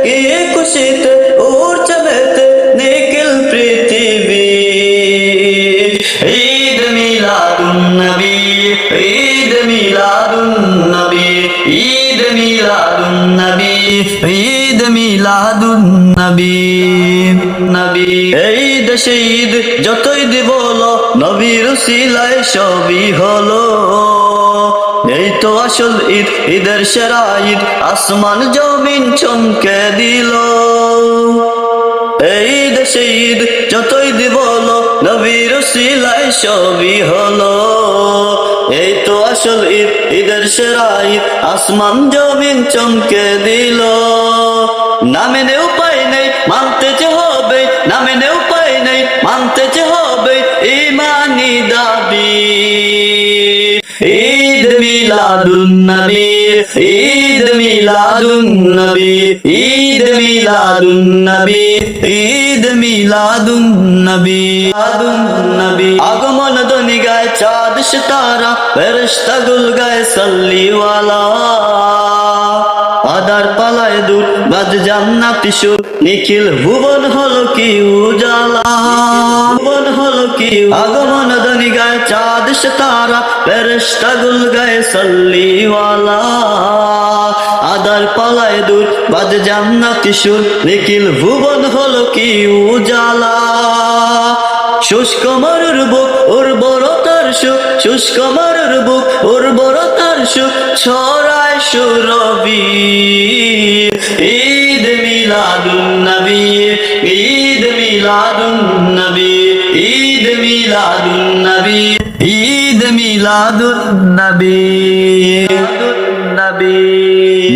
কি খুশিতে উড়ছে মেতে নিখিল পৃথিবী। ঈদ মিলাদুন নবী, ঈদ মিলাদুন নবী, ঈদ মিলাদুন নবী, ঈদ মিলাদুন নবী। নবী এই দেশে ঈদ যতই দিব নবীর উসিলায় সবই হলো। এই তো আসল ঈদ, ঈদের সেরা ঈদ, আসমান জমিন চমকে দিল। এই দেশে ঈদ যতই দিব নবীর উসিলায় সবই হলো। এই তো আসল ঈদ, ঈদের সেরা ঈদ, আসমান জমিন চমকে দিল। না মেনে উপায় নেই, মানতে যে হবে, না মেনে উপায় নেই, মানতে যে হবে ঈমানি দাবি। ঈদ মিলাদুন নবী, ঈদ মিলাদুন নবী, ঈদ মিলাদুন নবী, ঈদ মিলাদুন নবী। আগমন ধ্বনি গায় চাঁদ সিতারা, ফেরেশতা গুল গায় সাল্লিওয়ালা। আদার পালায় দূর বাজ জান্নাতি সুর, নিখিল ভুবন হলো কি উজালা। ভুবন হলো কি আগমন ধ্বনি গায় চাঁদ সিতারা, ফেরেশতা গুল গায় সাল্লিওয়ালা। আদার পালায় দূর বাজ জান্নাতি সুর, নিখিল ভুবন হলো কি উজালা। শুষ্ক মরুর বুক উর্বরতার সুখ, শুষ্ক মরুর বুক উর্বরতার সুখ ছড়ায় সুরবি। ঈদ মিলাদুন নবী, ঈদ মিলাদুন নবী, ঈদ মিলাদুন নবী, ঈদ মিলাদুন নবী।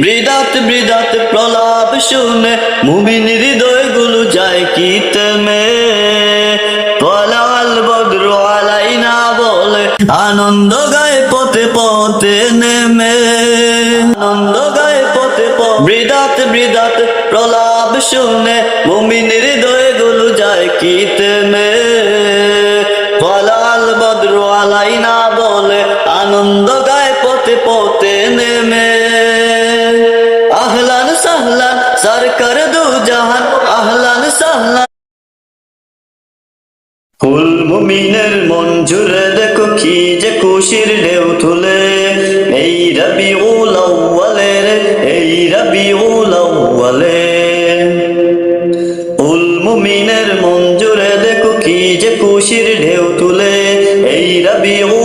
বৃদাত বৃদাত প্রলাপ শুনে মুমিন হৃদয় গুলো যায় কি তেমে। পলাল বদ্র আলাইনা বলে আনন্দ গায় পথে পথে নেমে। আনন্দ গায় পথে পথে বৃদাত বৃদাত প্রলাপ শুনে মুমিন হৃদয় গুলো যায় কি তেমে। পলাল বদ্র আলাইনা বলে আনন্দ গায় পথে পথে নেমে। আহলান সাহলান সরকার দু জাহান, আহলান সাহলান। কুল মুমিনের মন জুড়ে দেখো কি যে খুশির ঢেউ তুলে। এই রবিউল আউয়ালের, এই রবিউল আউয়ালে। কুল মুমিনের মন জুড়ে দেখো কি যে খুশির ঢেউ তুলে। এই রবিউল